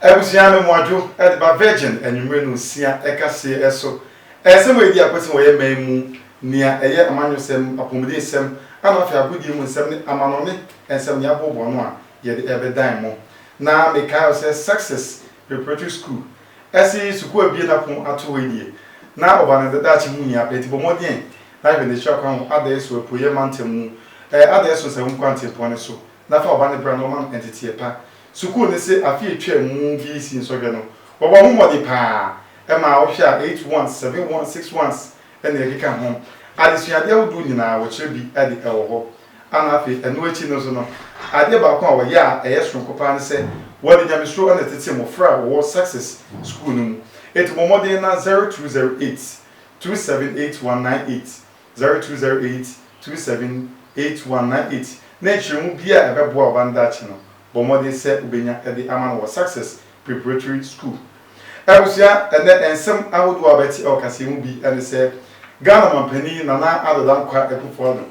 Ebusiano Mwadjo, Edba Virgin, and you may see Ekasi Eso. As some way, the person where may near a year among yourself upon this sem, and of your good human 70 amanoni and some yabo bonwa, yet ever dime. Now, make says success preparatory school. As he is to go be upon a 2 year. Now, about the Dutch Munia, Petit Bomodien, live in the shop on others who put your mountain, others was a quantity upon so. Now, for Banner Branoman entity. Suku ne se afie twa mu bi si nsɔhwɛ no wo ba mo de pa e ma wo hwɛ 817161 ene ekeka ho adesuade awudu nyina wo kyerɛ bi ade ɛwɔ hɔ ana afi eno achi no so no ade ba ko a wo ya ɛyɛ sonkopa ne se wo de nyamesuro na tete mo fra wo success school no mu etu mo de na 0208 2781198 0208 2781198 na kyerɛ mu bi a ɛbɛboa obanda achi no Bomodi said Ubenya at the Aman was success preparatory school. Ebusia and then some I would do a betty or Cassimu be and said Ghana penny nana other than quite a performer.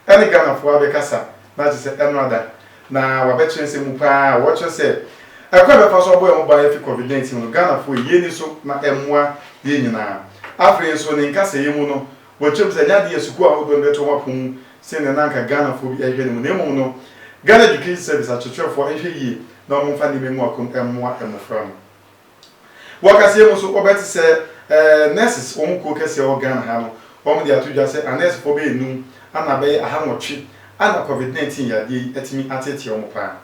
Any Ghana for Abekasa, that is another. Now I bet you say Mupa, what you said. I quite a first boy by a confidence in Ghana for ye so na emwa yenina. After so in Casa Yemuno, what you said Yadi Sukua would let to Wapum, send an anchor Ghana for a Yemuno. Ghana Education Service at church for a year, no more funny memoir come and more and from. What I say also about to say, nurses won't cook as your Ghana hammer, or the Atuja say, a nurse for being noon, and a bay a hammer chip, and a COVID-19 yadi at me at it your pa.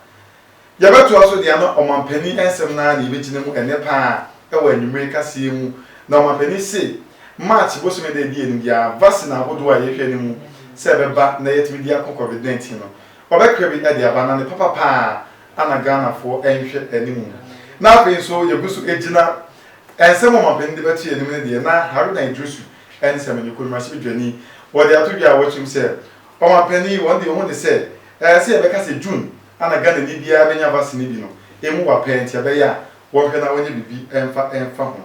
Yabat also the other on my penny and some nine, original and nepa, when you make us see you. Now my penny say, March was made a deal in the Vassina, what do I hear anymore? 7 back, net media COVID-19. Obekrebi edi abana ne papa pa ana Ghana for enhwe animu na afi so yegusu ejina ensemo mapende beti animu ne de na haru na idrusu ensemo ni kulma shi dwani wo de atudwa watchim se o mapeni won de ho de se se ebeka se June ana Ghana ni bia benya vaccine bi no emu wa penti abeya wo hwe na wonye bibi enfa ho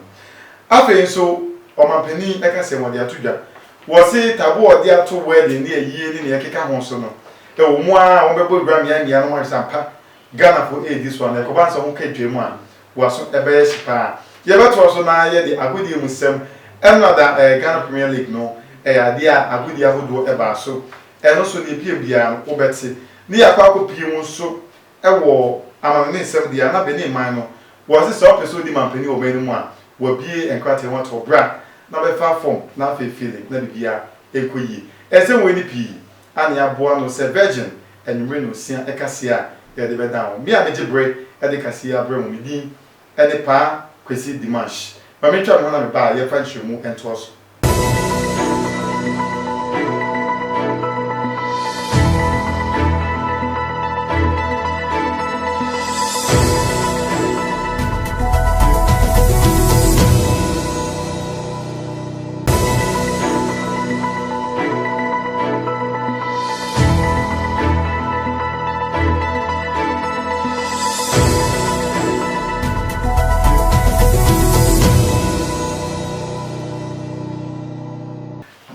afi so o mapeni eka se mo de atudwa wo se tabo o de ato wedding ne yie ni ekeka ho so no o moa on bebo gram ya no mo sampa Ghana for this one ko ban so ho kadwemu a wo so ebe shipa ye beto so na ye de agudi musem another Ghana Premier League no ya de agudi ahodo eba so eno so ne pie bia wo beti ni yakwa ko pie mu so ewo amane nsem dia na be ni man no wo se so person di man pani obenu mu a wo bie enkwate want to bra na be fa form na fe feeling na bia ekoyi ese wo ni pie ani aboa no se virgin enwure no sia ekasia ya de bedan me a mejebre e de kasia bre mu din e de pa kwesi dimanche ma me twa no na me ba ye fa nhwemu ento so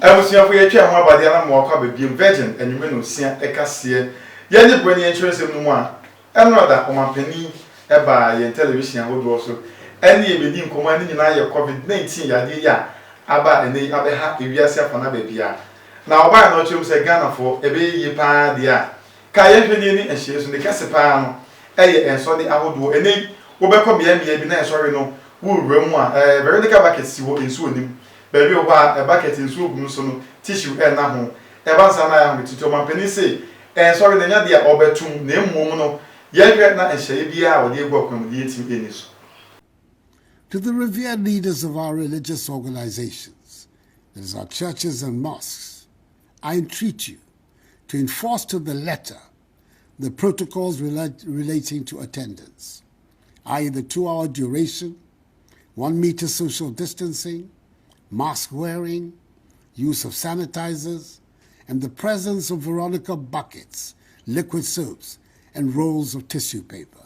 Ebusia for ye twa ho abade na mo akwa bebiem virgin enwume no sia ekase ye nye brani insurance no mu a enoda omampani eba ye television ahodo so ene ye bedi nkoma ni nyina ye COVID-19 yade ya aba ene abeha ewiase afana ba bia na oba na ochum se Ghana for ebe ye pa dia ka ye hwene ni ehye so ne kase pa no eye enso de ahodo ene wo be ko bia bi na enso no wo wura mu a very ka bucket si wo enso onim baby oba a bucket nso ogun so no tissue na ho e ba sa na ya ho tito mampani say sorry na nya dia obetum na emmom no ye hwe na ehye bia a wo de egu akwam de etim eni so. To the revered leaders of our religious organizations, that is our churches and mosques, I entreat you to enforce to the letter the protocols relating to attendance, i.e. the 2-hour duration, 1 meter social distancing, mask wearing, use of sanitizers, and the presence of Veronica buckets, liquid soaps, and rolls of tissue paper.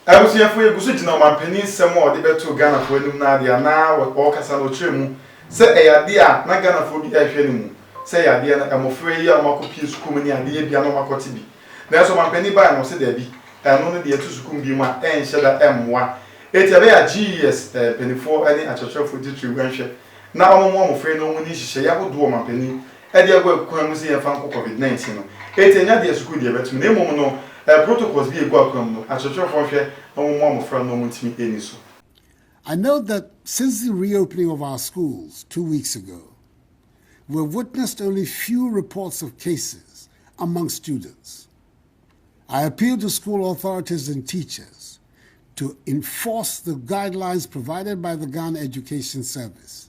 Abusia for egusu jina mampani nsem o de beto Ghana for enum na dia na o kasa no twemu se eyade a na Ghana for bi ehwe ne mu se eyade na amofre yi a makopie sukuu ni ade bia no makoti bi na so mampani ba no se da bi ɛno no de etu sukuu bi mu a ɛnhyɛ da ɛmmoa eti ebe ya GES penifo ɛne akyerɛkyerɛfo titiri wɛnhwɛ na ɔmo frɛ no ɔmo ni hyehyɛ ya hodo ɔmo panin ɛde agɔ kwan mu sɛ yɛfa nkɔ COVID-19 no eti enya de sukuu de ɛbɛtum na emom no protocols bi egu akwan mu akyerɛkyerɛfo hwɛ ɔmo frɛ no ɔmo ntimi eni so. I know that since the reopening of our schools 2 weeks ago, we've witnessed only few reports of cases among students. I appeal to school authorities and teachers to enforce the guidelines provided by the Ghana Education Service,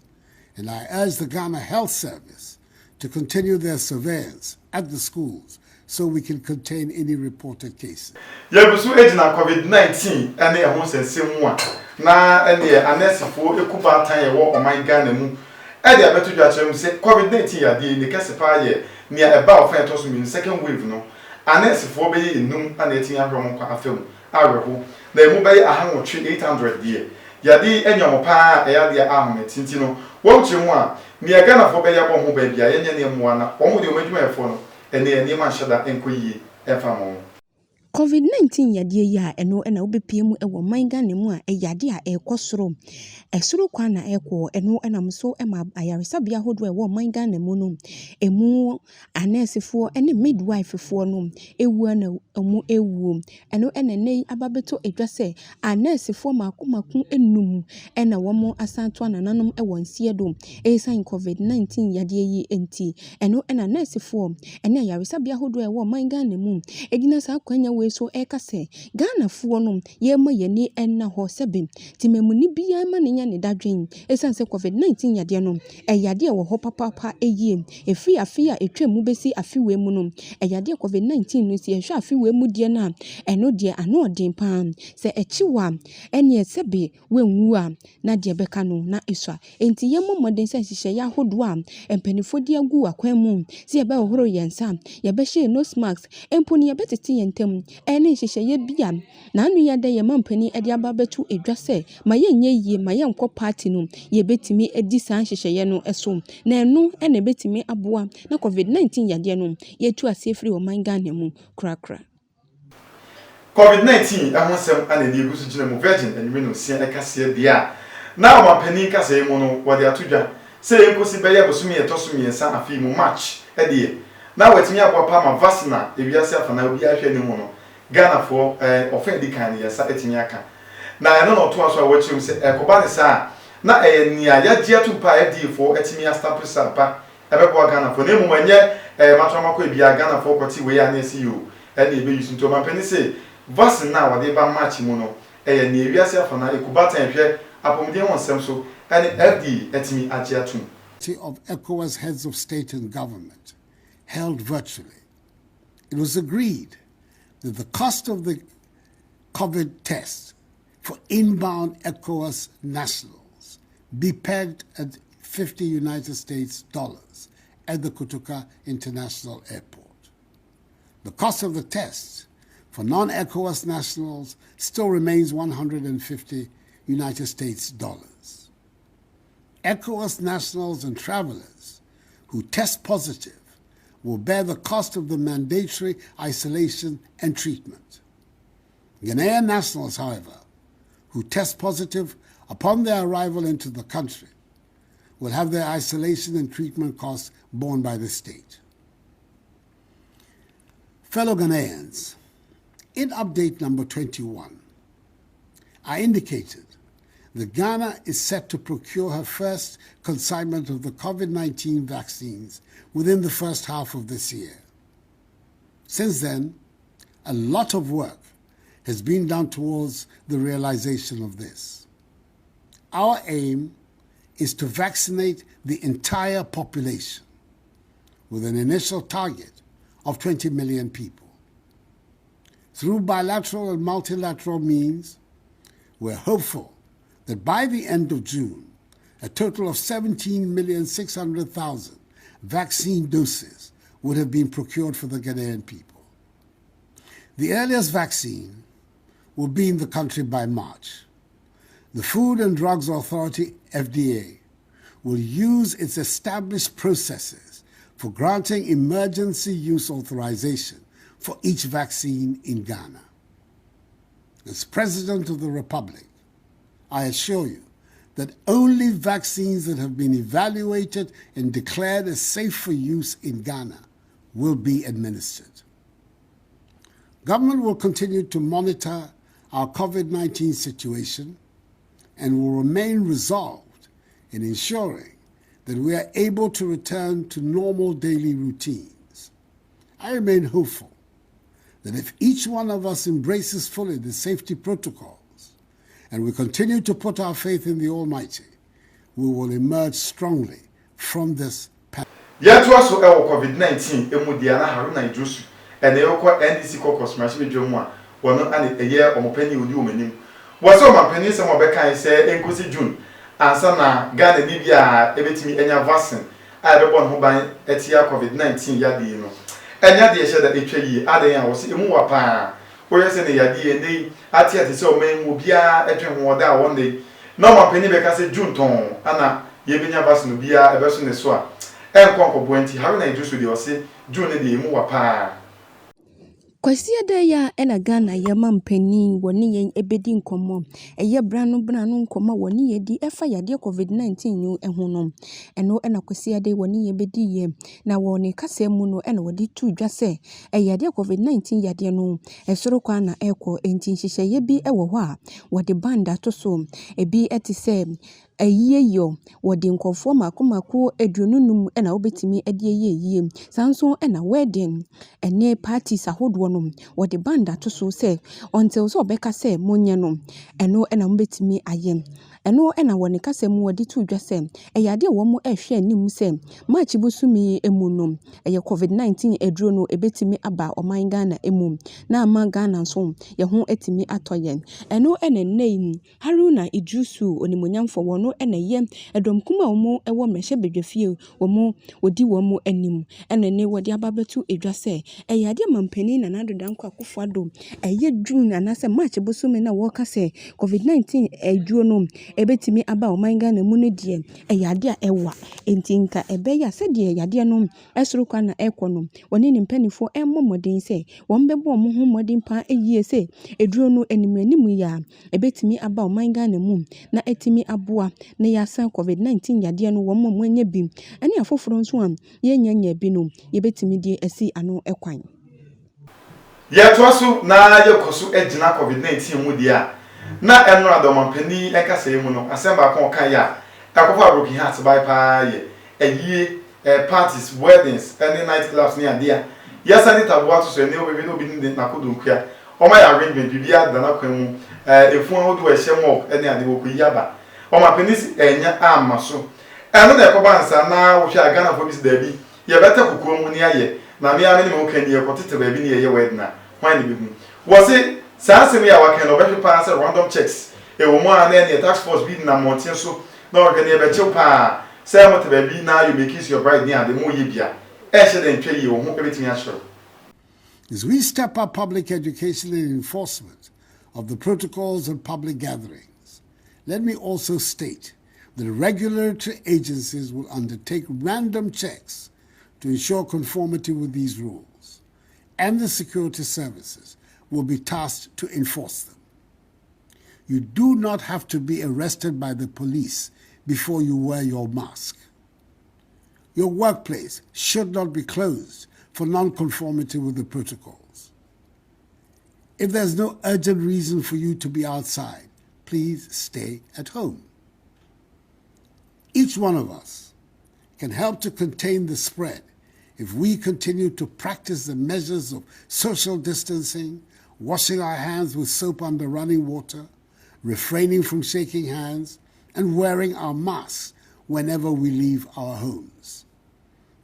and I urge the Ghana Health Service to continue their surveillance at the schools so we can contain any reported cases. Yebusu ejina COVID-19 ene ehun sensem a na ene anesifo ekuba tan ye wo oman Ghana mu e de abeto dwa kyerem se COVID-19 ya de ne kese pa ye ne eba ofa eto so mi second wave no anesifo be ye enum ana etin ahwom kwa afem aweho na emu be ye ahanwotwe 800 die ya de enyom pa e ya de ahom tinti no wo kyerem a ne Ghana fo be ye bo ho ba bia ye ne moa na wo de omadwuma efo no ene ma hyeda enkoyi efa mo. COVID-19 yadie ya eno na obepie mu ewo manga ne mu a yade a ekosoro esoro kwa na ekwo eno enam so ema ayaresabia hodo ewo manga ne mu no emu anesefo ene midwifefo no ewu na emu ewu eno enene ababeto edwase anesefo makomaku enum ena womo asanto anananom ewo nsie do esan COVID-19 yadie yi enti eno ena anesefo ene ayaresabia hodo ewo manga ne mu egina sa kwanya so eka se Ghana fuo no ye ma yeni enna ho sebe timemuni bia ma nenya ne dadwen esan se COVID-19 yade no yade wo ho papapa eyie efi afia etwemu besi afiwe mu no yade COVID-19 no si ehwe afiwe mu de na eno de ano odin pan se echiwa ene sebe wenwu a na de beka no na eswa enti ye momoden se hihye ya hodo a empanifo de agu akwan mu se ye be ohoro yensa ye be hye nose mask emponi ye betete yentem ene hyehyeye bia na anu ya de ye mampani ede aba betu edwase ma ye nye yie ma ye nkɔ party no ye betimi edi san hyehyeye no eso na enu ene betimi aboa na COVID-19 yade no ye tu asefri o man Ghana mu krakra. COVID-19 ahosem ana ne egusu gina mu virgin enwe no sia ekase bia na mampani kase mu no wode atodwa se enkosi beye bosumi etosomi ensa afi mu match ede na watimi aboa pa ma vaccina ewiase afana obi ahwe ne mu no Ghana for offend kan yesa etimi aka na eno no to aso a wachirim se ekoba ne sa na nia ya dia tu pa for etimi stamp sapa ebebo Ghana for na mu manye matramako ebia Ghana for kwati we ya na CEO ene ebe yusu to mampani se vaccine na wade ba match mu no ne ewiase afana ekubatan hwe apomden wonsem so ene FD etimi agiatu of ECOWAS heads of state and government held virtually. It was agreed that the cost of the COVID test for inbound ECOWAS nationals be pegged at $50 United States at the Kotoka International Airport. The cost of the test for non-ECOWAS nationals still remains $150 United States. ECOWAS nationals and travelers who test positive will bear the cost of the mandatory isolation and treatment. Ghanaian nationals, however, who test positive upon their arrival into the country will have their isolation and treatment costs borne by the state. Fellow Ghanaians, in update number 21, I indicated that Ghana is set to procure her first consignment of the COVID-19 vaccines within the first half of this year. Since then, a lot of work has been done towards the realization of this. Our aim is to vaccinate the entire population with an initial target of 20 million people. Through bilateral and multilateral means, we're hopeful that by the end of June, a total of 17,600,000 vaccine doses would have been procured for the Ghanaian people. The earliest vaccine will be in the country by March. The Food and Drugs Authority, FDA, will use its established processes for granting emergency use authorization for each vaccine in Ghana. As President of the Republic, I assure you that only vaccines that have been evaluated and declared as safe for use in Ghana will be administered. Government will continue to monitor our COVID-19 situation and will remain resolved in ensuring that we are able to return to normal daily routines. I remain hopeful that if each one of us embraces fully the safety protocols and we continue to put our faith in the Almighty, we will emerge strongly from this pandemic. Yet also COVID-19 emudiana haruna ijusu and the NDC caucus machine jomwa one and a year or penny with you meaning. Was all my penny some of the say Enkosi June and sana Ghana Libya ebetimi enya vaccine I don't want who buy etia COVID-19 yadi no. And yet they said that HAE adding was imuwa pa. Where you say yadi and they at yet so men will be a dream one day. No more penny because June ton Anna Yebinya vaccine will be a person as well. And Conco Buenti, how I do with your say, June the Mua pa. Kwasi adaya ena Ghana yama mpeni woni yen ebedi nkomo eye branu nkomo woni yedi efa yade COVID-19 nu eho no eno ena kwasi adaya woni yebedi ye na woni kasa mu no ena wodi tu dwa se yade COVID-19 yade no esoro kwa na ekọ enti nhihye ye bi ewo ho a wodi banda to so ebi etise ayiyeyo wodi nkofo makomako adununum ena obetimi adiyeye sanso ena wedding ene parties ahodo no wodi banda to so se until so obeka se monye no eno ena mbetimi ayem eno ena woni kasem wodi tu dwa se eyade wo mo ehwe anim se march busumi emu no eye COVID-19 eduro no ebetimi aba oman Ghana emu na ama Ghana so ye ho etimi atoyen eno ena nei Haruna Ijusu onimonyamfo wono ena ye edom kuma omo ewo mehye bedwafie omo wodi wo mo anim ena ne wodi ababetu edwa se eyade mampani na nadodanko akofo ado eye June anase March busumi na wo ka se COVID-19 eduro no ebetimi aba oman Ghana mu ne die eyade a ewa entinka ebeya se die yade no esoro kwa na ekọ no woni ne mpanifo emmomodin se won bebo mo ho modin pa eyie se eduro no animanimu ya ebetimi aba oman Ghana mu na etimi aboa na yasan COVID-19 yade no wo mo anya bi ene afoforo nso am ye nyanya bi no yebetimi die asi ano ekwan Yet also na yekoso ejina COVID-19 mu dia na eno adomampani ekasa emu no asemba kon kan ya akofa broken heart by pa ye eyie parties weddings any night clubs ni adia yasani tabuato so ene obebi no bi ni nakodunkua o ma ya arrangement bibia dana kwan mu efu ahodo ehye mo ene ade wo kuyaba o ma penis enya amaso eno na ekobansa na wo hwe Ghana for bis dabi ye beta kokuo mu ni aye na me amene me okani ye kotete ba bi ni ye wedding na why ni bi wo se saasem ya wakan no be pass random checks e wo mo an na tax force bi na montin so na organize be chew pa say mo te ba bi na you make your bride ni ade mo ye bia e she den twa yi wo ho ebetimi ahero. As we step up public education and enforcement of the protocols of public gatherings, let me also state that regulatory agencies will undertake random checks to ensure conformity with these rules, and the security services will be tasked to enforce them. You do not have to be arrested by the police before you wear your mask. Your workplace should not be closed for non-conformity with the protocols. If there's no urgent reason for you to be outside, please stay at home. Each one of us can help to contain the spread if we continue to practice the measures of social distancing, washing our hands with soap under running water, refraining from shaking hands, and wearing our masks whenever we leave our homes.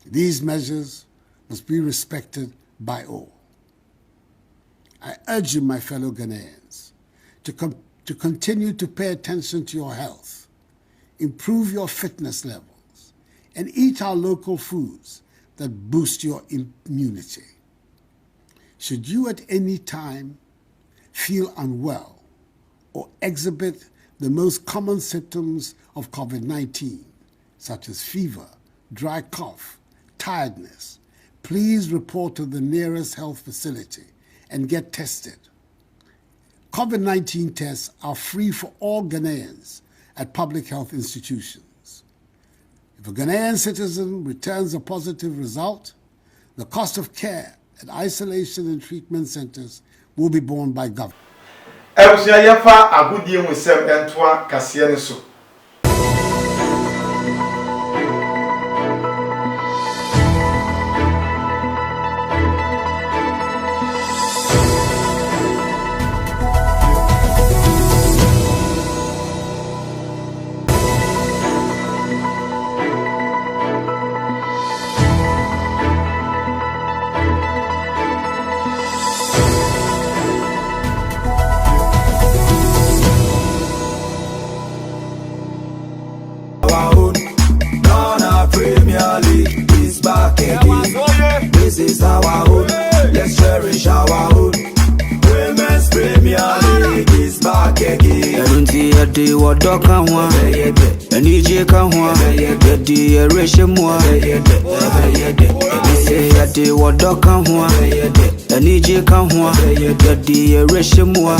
These measures must be respected by all. I urge you, my fellow Ghanaians, to continue to pay attention to your health, improve your fitness levels, and eat our local foods that boost your immunity. Should you at any time feel unwell or exhibit the most common symptoms of COVID-19, such as fever, dry cough, tiredness, please report to the nearest health facility and get tested. COVID-19 tests are free for all Ghanaians at public health institutions. If a Ghanaian citizen returns a positive result, the cost of care at isolation and treatment centers will be borne by government. Ebusia yafa agudie mu sem entoa kase ne so. This is our own. Let's cherish our own. Women's Premier League is back again. I don't see a day what dog can want. And EJ can want. Get the ratio more. Say a day what dog can want. And EJ can want. Get the ratio more.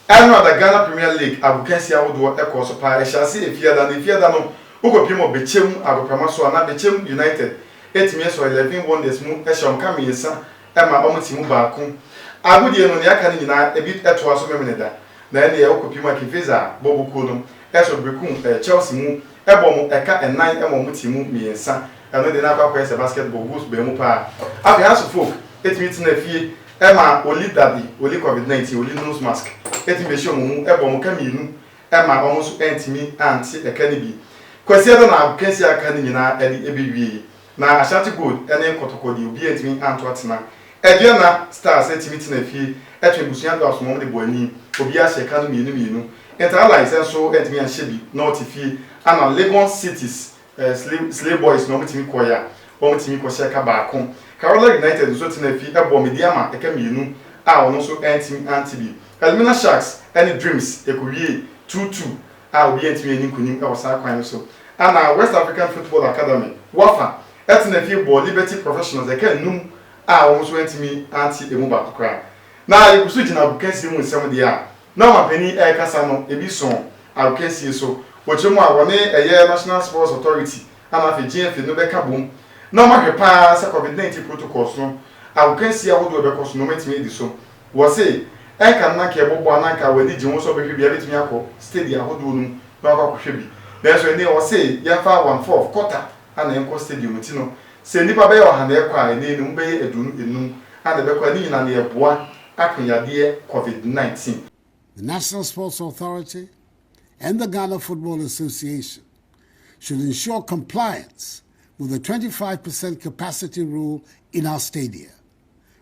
I know the Ghana Premier League. I can see how do a course of pie. I shall see if you are done. If you are done, Ugo Pimo Bechem, Agopramaso, and Bechem United. 8 years or 11 wonders move, as shall come in, son, and my almost move back home. I would hear no Yakani a bit at was a minute. Then the Okopima Kivisa, Bobo Kulum, as of Bricum, Chelsea move, Ebom, a cat and 9 Emomuti move me and son, and then the Napa press a basketball goose Bemupa. After house of folk, 8 meets in a fee, Emma, Oli Daddy, Oli COVID-19, Oli nose mask, 8 me show Mumu, Ebom Camino, Emma almost anti me and see a candy. Quasiada now, Kensia Canina, Eddie Ebi. Na Ashanti Gold ene kotokodi obi entimi anto atena Ediana Stars entimi tena fie etwe busuan do asomo de boani obi a sheka no mienu enter license so entimi an shebi north fie ana Lagos Cities slave boys no mutimi koya o mutimi ko sheka baako Carolina United so tena fie ebo mediama eka mienu a ono so entimi antibi Elmina Sharks ene Dreams ekowie 2-2 a obi entimi eni kunim e wosa kwan so ana West African Football Academy Wafa Etina fi bo Liberty Professionals e kan num a won so antimi anti emu ba kokra na e kusu gina bukansi mu nsem de a na ma pani e kasa no e bi so a bukansi so wo chemu a woni eye National Sports Authority ana fe GF no be ka bom na ma hwepa sa COVID-19 protocols no a bukansi a wodo be koso no matimi edi so wo se e kan na ke bobo ananka wadi ji won so be hwe bia betimi akọ stadium hodo no na akọ hwe bi na so ene wo se ya fa 1/4 quarter ana enko stadium ti no se nipa be yo ha na ekwa ene nu be edunu enu ana be kwa ni na na eboa akanyade COVID-19. The National Sports Authority and the Ghana Football Association should ensure compliance with the 25% capacity rule in our stadia,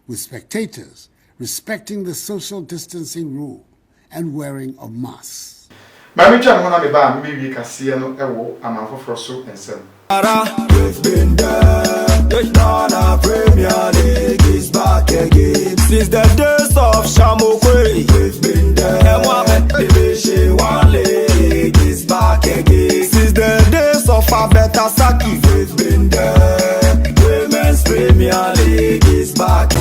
with spectators respecting the social distancing rule and wearing of masks. Mami chan hona me ba me wi kase no ewo amanfoforo so ensem. We've been there. Ghana Premier League is back again. Since the days of Shamokwe, we've been there. Division 1 League is back again. Since the days of Abeta Saki, we've been there. Women's Premier League is back.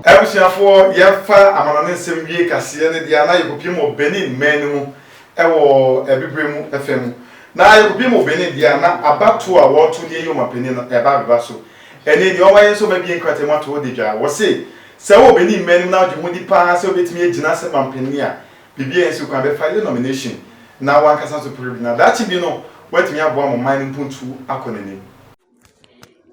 Ebusiafo yefa amanane nsem wie kase ne dia na yekopiem Benin menu ewo ebibremu FM na yekopiem Benin dia na abato a woto ne yoma penin na eba beba so ene ni owaye so mabie nkwatemato odija wo se wo Benin menu na odwo di pa se obetimi agina se mampeni a bibia ensu kwa be file nomination na wankasa so privilege na dachi bi no watimi abo amman mpuntu akonene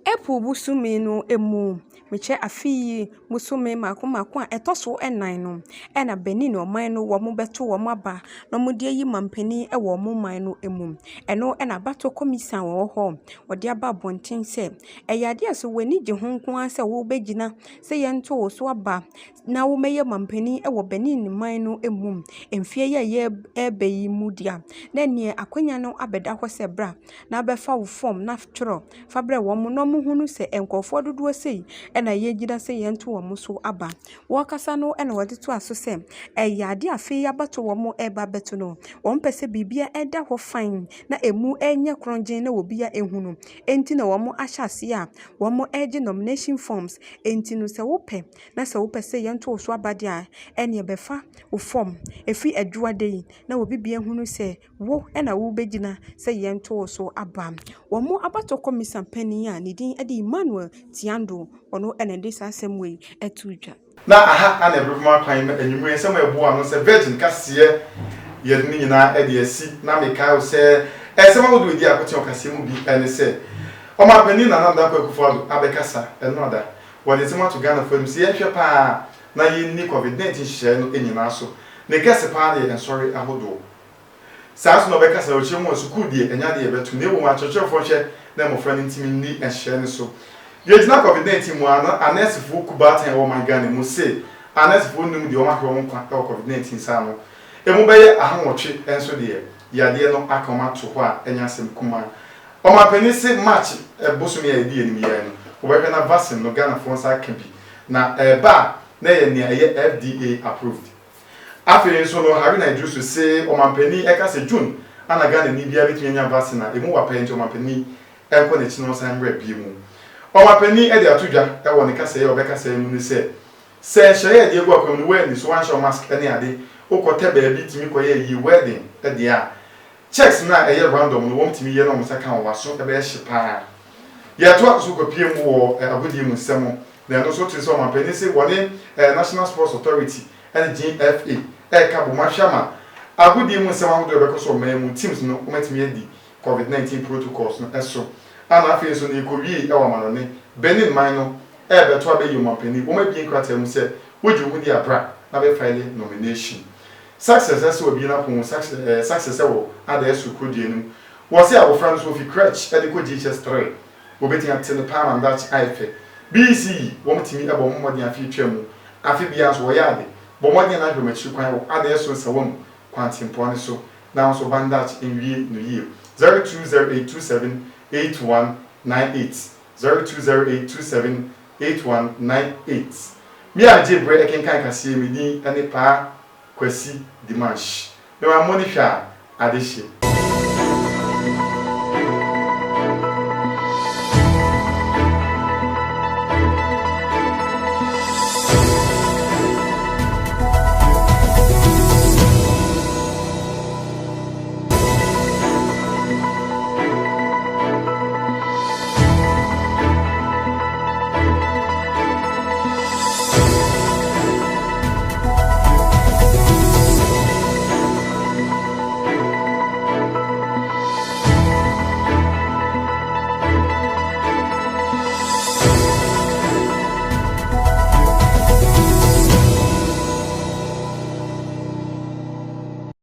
Epo busumi no emu meche afi musome mako a etoso enan no ena Benin oman no wo mo beto wo aba no mo de yi mampani e wo mo man no emum eno ena bato commission wo ho wo de aba bonten se eyade aso wani gye ho nko an se wo begina se yento wo so aba na wo meye mampani e wo Benin man no emum emfie ye ebeyi mudia na ne akonya no abeda ho se bra na abefa wo form na tworo fa bre wo mo no mo hunu se enkofo dodo sei ena ye gida se yento wo mo so aba wo kasa no ena wo de to aso se eyade afi abato wo mo eba beto no wo mpese bibia eda ho fine na emu enye kronjen na obia ehunu enti na wo mo ahyase a wo mo ege nomination forms enti no se wo pe na se wo pese yento wo so aba dia ene befa wo form efi adwuade yi na obi bia hunu se wo ena wo begina se yento wo so aba wo mo abato commission pani a ne din ede Emmanuel Tiando ono ene de sasem we etudwa na aha ana ebruma kwan enyumu ensem ebo ano se virgin kase ye ni nyina ede asi na meka se ensem awodo di akoti okase mu bi ene se o ma pani na na da kwa kufu abekasa eno ada wode nsem to Ghana fam se ye hwe pa na ye ni covid-19 hye no enyina so ne kase pa na ye sorry ahodo saso no bekasa o chemu school die enya de ye betu ne wo ma chochofo hye na mo friend ntimi ni ehye ne so yejina covid-19 mu ana anesifo kubatan wo man Ghana mu se anesifo num de o makro mo kwa covid-19 sa no emu beye ahanwotwe enso de yade no akoma to ho a enyasem kuma o mapani se match bosumi ya die ni ya no wo be na vaccine no Ghana fo nsa ka bi na ba na ye ne ye FDA approved afere nso no hari na idrusu se o mapani e ka se June ana Ghana ni bia betumi nya vaccine na emu wa pa nti o mapani enko ne chi no san bra bi mu o mapani e de atudwa e wo ne kasa ye obekasa mu ni se hye de egu akwam no we ni so wan show mask ene ade ukote baabi timi koye yi wedding e de a checks na eye random no wom timi ye no mo saka wo waso e be hye pa ye to aso kopie mu wo agodi mu semo na no so tin so mapani se woni National Sports Authority NGFA e ka bo mahwama agodi mu semo ahodo be ko so memu teams no umatimi edi covid-19 protocols no eso ana afi so ne kowie e wa manone Benin man no e be to abeyi mapani wo ma bi nkrata mu se woji hu di abra na be file nomination success as obi na ko success wo ada esu kodie nim wo se abofran so fi crutch e de ko GHS 3 wo beti atene pa man that ife BC wo mtimi e bo mmodi afi twam afi bia so wo yade bo mmodi na hwe machi kwan wo ada esu se wo kwantimpo ne so na so bandage enwie no yie 0208278198 0208278198 mi aje bre ekenkan kase mi ni ene pa Kwesi Dimanche. Me wa money hwa adehye.